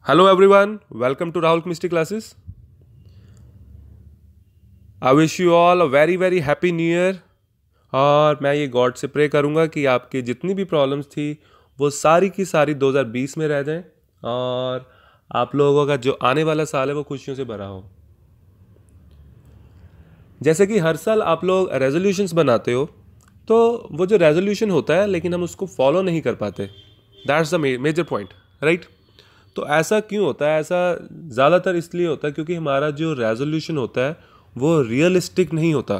Hello everyone, welcome to Rahul Chemistry classes. I wish you all a very happy new year. और मैं ये God से pray करूँगा कि आपकी जितनी भी प्रॉब्लम्स थी वो सारी की सारी 2020 में रह जाएं और आप लोगों का जो आने वाला साल है वो खुशियों से भरा हो। जैसे कि हर साल आप लोग रेजोल्यूशंस बनाते हो, तो वो जो रेजोल्यूशन होता है लेकिन हम उसको फॉलो नहीं कर पाते। That's the major point, right. तो ऐसा क्यों होता है? ऐसा ज़्यादातर इसलिए होता है क्योंकि हमारा जो रेजोल्यूशन होता है वो रियलिस्टिक नहीं होता।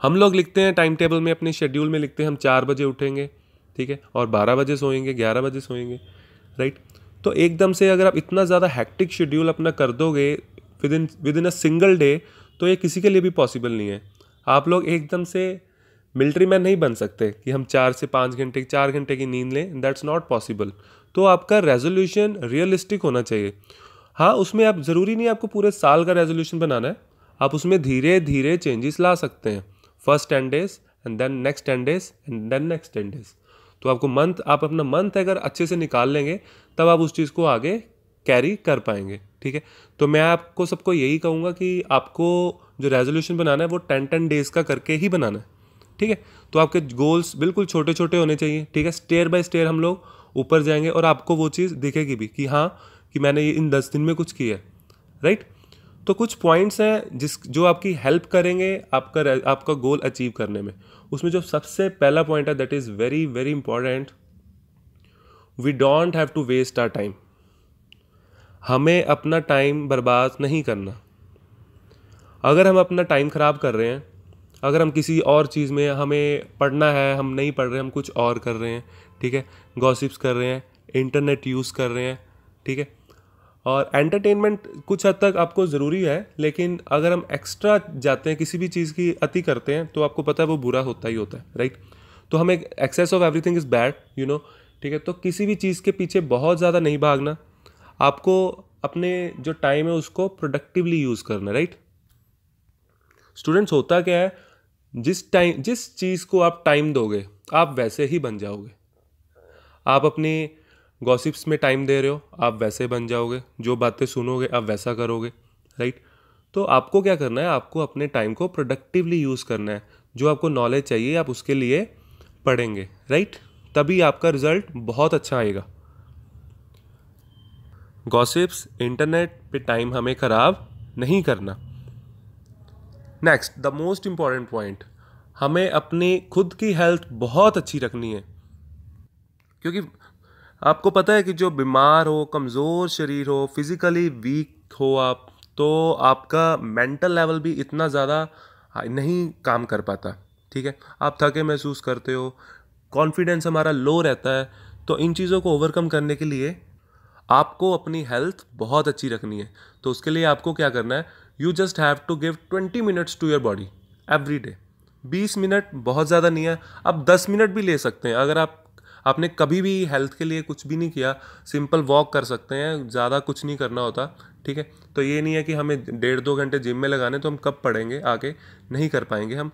हम लोग लिखते हैं टाइम टेबल में, अपने शेड्यूल में लिखते हैं हम 4 बजे उठेंगे, ठीक है, और 12 बजे सोएंगे, 11 बजे सोएंगे, राइट। तो एकदम से अगर आप इतना ज़्यादा हैक्टिक शेड्यूल अपना कर दोगे with in a single day, तो ये किसी के लिए भी पॉसिबल नहीं है। आप लोग एकदम से मिलिट्री मैन नहीं बन सकते कि हम 4 घंटे की नींद लें, दैट्स नॉट पॉसिबल। तो आपका रेजोल्यूशन रियलिस्टिक होना चाहिए। हाँ, उसमें आप ज़रूरी नहीं आपको पूरे साल का रेजोल्यूशन बनाना है, आप उसमें धीरे धीरे चेंजेस ला सकते हैं। First 10 days and then next 10 days and then next 10 days. तो आप अपना मंथ अगर अच्छे से निकाल लेंगे तब आप उस चीज़ को आगे कैरी कर पाएंगे, ठीक है। तो मैं आपको सबको यही कहूँगा कि आपको जो रेजोल्यूशन बनाना है वो 10 डेज़ का करके ही बनाना है, ठीक है। तो आपके गोल्स बिल्कुल छोटे छोटे होने चाहिए, ठीक है। स्टेयर बाय स्टेयर हम लोग ऊपर जाएंगे और आपको वो चीज़ दिखेगी भी कि हाँ, कि मैंने ये इन 10 दिन में कुछ किया है, राइट। तो कुछ पॉइंट्स हैं जो आपकी हेल्प करेंगे आपका गोल अचीव करने में। उसमें जो सबसे पहला पॉइंट है that is very important, we don't have to waste our time. हमें अपना टाइम बर्बाद नहीं करना। अगर हम अपना टाइम ख़राब कर रहे हैं, अगर हम किसी और चीज़ में, हमें पढ़ना है, हम नहीं पढ़ रहे, हम कुछ और कर रहे हैं, ठीक है, गॉसिप्स कर रहे हैं, इंटरनेट यूज़ कर रहे हैं, ठीक है, और एंटरटेनमेंट कुछ हद तक आपको ज़रूरी है, लेकिन अगर हम एक्स्ट्रा जाते हैं, किसी भी चीज़ की अति करते हैं, तो आपको पता है वो बुरा होता ही होता है, राइट। तो हमें excess of everything is bad, you know, ठीक है। तो किसी भी चीज़ के पीछे बहुत ज़्यादा नहीं भागना, आपको अपने जो टाइम है उसको प्रोडक्टिवली यूज़ करना, राइट। स्टूडेंट्स, होता क्या है, जिस चीज़ को आप टाइम दोगे आप वैसे ही बन जाओगे। आप अपनी गॉसिप्स में टाइम दे रहे हो, आप वैसे बन जाओगे। जो बातें सुनोगे आप वैसा करोगे, राइट। तो आपको क्या करना है, आपको अपने टाइम को प्रोडक्टिवली यूज़ करना है। जो आपको नॉलेज चाहिए आप उसके लिए पढ़ेंगे, राइट। तभी आपका रिजल्ट बहुत अच्छा आएगा। गॉसिप्स, इंटरनेट पे टाइम हमें ख़राब नहीं करना। Next, the most important point, हमें अपनी खुद की हेल्थ बहुत अच्छी रखनी है। क्योंकि आपको पता है कि जो बीमार हो, कमज़ोर शरीर हो, फिज़िकली वीक हो आप, तो आपका मेंटल लेवल भी इतना ज़्यादा नहीं काम कर पाता, ठीक है। आप थके महसूस करते हो, कॉन्फिडेंस हमारा लो रहता है। तो इन चीज़ों को ओवरकम करने के लिए आपको अपनी हेल्थ बहुत अच्छी रखनी है। तो उसके लिए आपको क्या करना है, you just have to give 20 minutes to your body every day. 20 minute बहुत ज़्यादा नहीं है, आप 10 मिनट भी ले सकते हैं। अगर आपने कभी भी हेल्थ के लिए कुछ भी नहीं किया, सिंपल वॉक कर सकते हैं, ज़्यादा कुछ नहीं करना होता, ठीक है। तो ये नहीं है कि हमें 1.5-2 घंटे जिम में लगाने, तो हम कब पढ़ेंगे आगे, नहीं कर पाएंगे हम।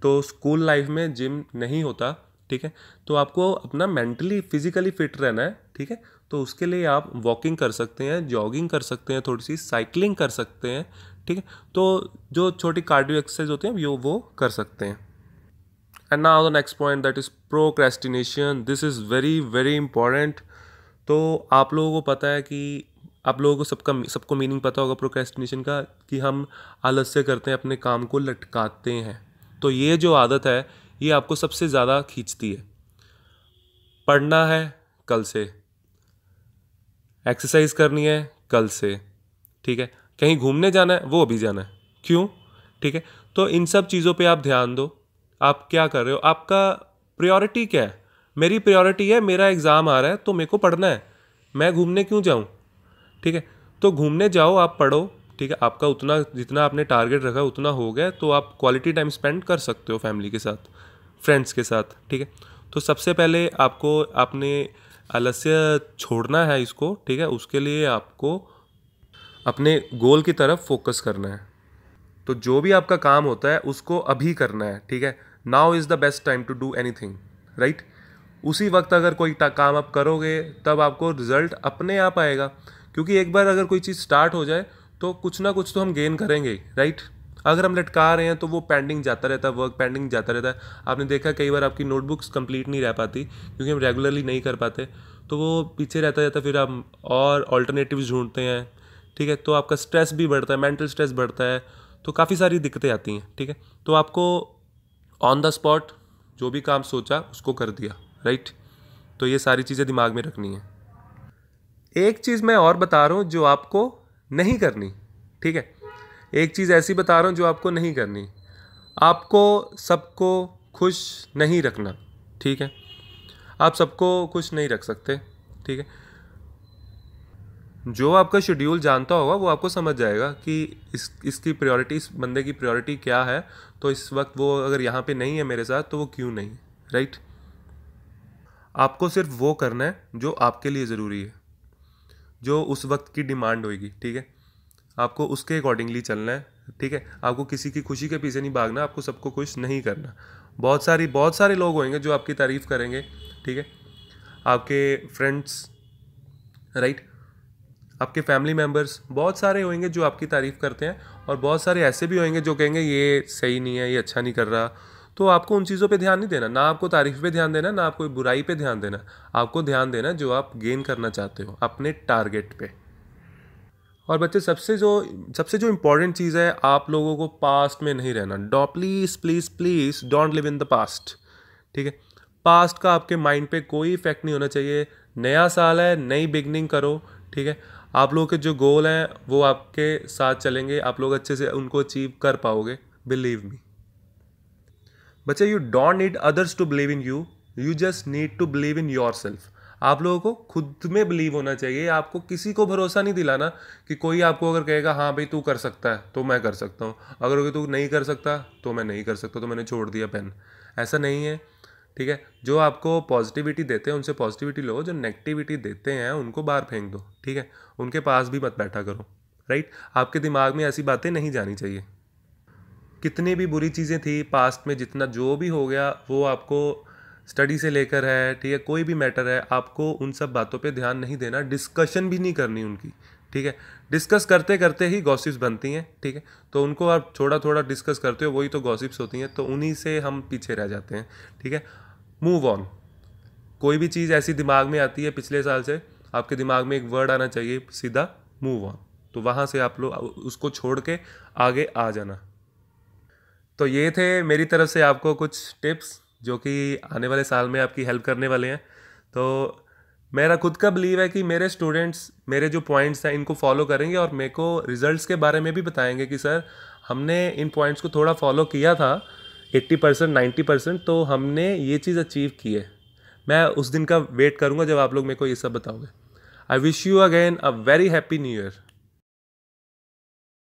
तो स्कूल लाइफ में जिम नहीं होता, ठीक है। तो आपको अपना मेंटली फिजिकली फिट रहना है, ठीक है। तो उसके लिए आप वॉकिंग कर सकते हैं, जॉगिंग कर सकते हैं, थोड़ी सी साइकिलिंग कर सकते हैं, ठीक है। तो जो छोटी कार्डियो एक्सरसाइज होती हैं वो कर सकते हैं। And now the next point that is procrastination. This is very important. तो आप लोगों को पता है कि आप लोगों को सबको मीनिंग पता होगा प्रोक्रेस्टिनेशन का, कि हम आलस्य करते हैं, अपने काम को लटकाते हैं। तो ये जो आदत है ये आपको सबसे ज़्यादा खींचती है। पढ़ना है कल से, एक्सरसाइज करनी है कल से, ठीक है, कहीं घूमने जाना है वो अभी जाना है, क्यों, ठीक है। तो इन सब चीज़ों पे आप ध्यान दो। आप क्या कर रहे हो, आपका प्रायोरिटी क्या है। मेरी प्रायोरिटी है, मेरा एग्ज़ाम आ रहा है तो मेरे को पढ़ना है, मैं घूमने क्यों जाऊँ, ठीक है। तो घूमने जाओ, आप पढ़ो, ठीक है। आपका उतना जितना आपने टारगेट रखा उतना हो गया, तो आप क्वालिटी टाइम स्पेंड कर सकते हो फैमिली के साथ, फ्रेंड्स के साथ, ठीक है। तो सबसे पहले आपको अपने आलस्य छोड़ना है इसको, ठीक है। उसके लिए आपको अपने गोल की तरफ फोकस करना है। तो जो भी आपका काम होता है उसको अभी करना है, ठीक है। Now is the best time to do anything, right. उसी वक्त अगर कोई काम आप करोगे तब आपको रिजल्ट अपने आप आएगा, क्योंकि एक बार अगर कोई चीज़ स्टार्ट हो जाए तो कुछ ना कुछ तो हम गेन करेंगे, राइट। अगर हम लटका रहे हैं तो वो पेंडिंग जाता रहता है, वर्क पेंडिंग जाता रहता है। आपने देखा कई बार आपकी नोटबुक्स कंप्लीट नहीं रह पाती क्योंकि हम रेगुलरली नहीं कर पाते, तो वो पीछे रहता जाता, फिर हम और ऑल्टरनेटिव्स ढूंढते हैं, ठीक है। तो आपका स्ट्रेस भी बढ़ता है, मेंटल स्ट्रेस बढ़ता है, तो काफ़ी सारी दिक्कतें आती हैं, ठीक है। तो आपको ऑन द स्पॉट जो भी काम सोचा उसको कर दिया, राइट। तो ये सारी चीज़ें दिमाग में रखनी है। एक चीज़ मैं और बता रहा हूँ जो आपको नहीं करनी, ठीक है। एक चीज़ ऐसी बता रहा हूँ जो आपको नहीं करनी। आपको सबको खुश नहीं रखना, ठीक है। आप सबको खुश नहीं रख सकते, ठीक है। जो आपका शेड्यूल जानता होगा वो आपको समझ जाएगा कि इसकी प्रायोरिटी, इस बंदे की प्रायोरिटी क्या है। तो इस वक्त वो अगर यहाँ पे नहीं है मेरे साथ तो वो क्यों नहीं, राइट। आपको सिर्फ वो करना है जो आपके लिए ज़रूरी है, जो उस वक्त की डिमांड होगी, ठीक है। आपको उसके अकॉर्डिंगली चलना है, ठीक है। आपको किसी की खुशी के पीछे नहीं भागना, आपको सबको खुश नहीं करना। बहुत सारे लोग होंगे जो आपकी तारीफ़ करेंगे, ठीक है। आपके फ्रेंड्स, राइट, आपके फैमिली मेम्बर्स बहुत सारे होंगे जो आपकी तारीफ़ करते हैं, और बहुत सारे ऐसे भी होंगे जो कहेंगे ये सही नहीं है, ये अच्छा नहीं कर रहा। तो आपको उन चीज़ों पे ध्यान नहीं देना, ना आपको तारीफ़ पे ध्यान देना, ना आपको बुराई पे ध्यान देना। आपको ध्यान देना जो आप गेन करना चाहते हो, अपने टारगेट पे। और बच्चे सबसे जो इम्पोर्टेंट चीज़ है, आप लोगों को पास्ट में नहीं रहना। डॉ please please please don't live in the past, ठीक है। पास्ट का आपके माइंड पे कोई इफेक्ट नहीं होना चाहिए। नया साल है, नई बिगनिंग करो, ठीक है। आप लोगों के जो गोल हैं वो आपके साथ चलेंगे, आप लोग अच्छे से उनको अचीव कर पाओगे, बिलीव मी। बच्चे, you don't need others to believe in you, you just need to believe in yourself. आप लोगों को खुद में बिलीव होना चाहिए। आपको किसी को भरोसा नहीं दिलाना कि कोई आपको अगर कहेगा हाँ भाई तू कर सकता है तो मैं कर सकता हूँ, अगर तू नहीं कर सकता तो मैं नहीं कर सकता, तो मैंने छोड़ दिया पेन। ऐसा नहीं है, ठीक है। जो आपको पॉजिटिविटी देते हैं उनसे पॉजिटिविटी लो, जो नेगेटिविटी देते हैं उनको बाहर फेंक दो, ठीक है। उनके पास भी मत बैठा करो, राइट। आपके दिमाग में ऐसी बातें नहीं जानी चाहिए। कितनी भी बुरी चीज़ें थी पास्ट में, जितना जो भी हो गया वो आपको स्टडी से लेकर है, ठीक है, कोई भी मैटर है, आपको उन सब बातों पे ध्यान नहीं देना, डिस्कशन भी नहीं करनी उनकी, ठीक है। डिस्कस करते करते ही गॉसिप्स बनती हैं, ठीक है। तो उनको आप थोड़ा थोड़ा डिस्कस करते हो, वही तो गॉसिप्स होती हैं, तो उन्हीं से हम पीछे रह जाते हैं, ठीक है। Move on. कोई भी चीज़ ऐसी दिमाग में आती है पिछले साल से, आपके दिमाग में एक वर्ड आना चाहिए सीधा, मूव ऑन। तो वहाँ से आप लोग उसको छोड़ के आगे आ जाना। तो ये थे मेरी तरफ से आपको कुछ टिप्स जो कि आने वाले साल में आपकी हेल्प करने वाले हैं। तो मेरा खुद का बिलीव है कि मेरे स्टूडेंट्स मेरे जो पॉइंट्स हैं इनको फॉलो करेंगे और मेरे को रिजल्ट्स के बारे में भी बताएंगे कि सर हमने इन पॉइंट्स को थोड़ा फॉलो किया था 80% 90%, तो हमने ये चीज़ अचीव की है। मैं उस दिन का वेट करूँगा जब आप लोग मेरे को ये सब बताओगे। I wish you again a very happy new year.